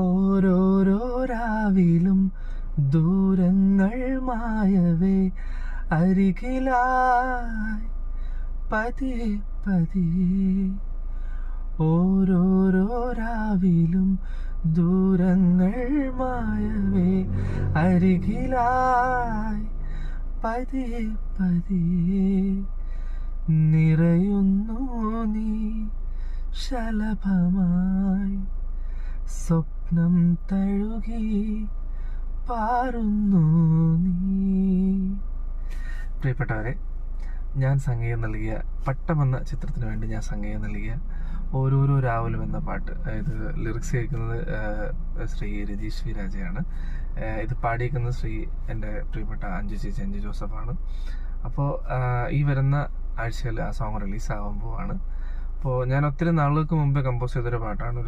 ഓരോരോ രാവിലും ദൂരങ്ങൾ മായവേ അരികിലായി പതിയെ പതിയെ. ഓരോരോ രാവിലും ദൂരങ്ങൾ മായവേ അരികിലായി പതിയെ പതിയെ. നിറയുന്നു നീ ശലഭമായി, സ്വപ്നം തഴുകി പാറുന്നു നീ. പ്രിയപ്പെട്ടവരെ, ഞാൻ സംഗീതം നൽകിയ പട്ടം എന്ന ചിത്രത്തിന് വേണ്ടി ഞാൻ സംഗീതം നൽകിയ ഓരോരോ രാവിലും എന്ന പാട്ട്, ഇത് ലിറിക്സ് കേൾക്കുന്നത് ശ്രീ രതീഷ് വി രാജയാണ്. ഇത് പാടിയിരിക്കുന്നത് എൻ്റെ പ്രിയപ്പെട്ട അഞ്ജു ചേച്ചി, അഞ്ജു ജോസഫാണ്. അപ്പോൾ ഈ വരുന്ന ആഴ്ചയിൽ ആ സോങ് റിലീസാകാൻ പോവാണ്. അപ്പോൾ ഞാൻ ഒത്തിരി നാളുകൾക്ക് മുമ്പേ കമ്പോസ് ചെയ്തൊരു പാട്ടാണ്.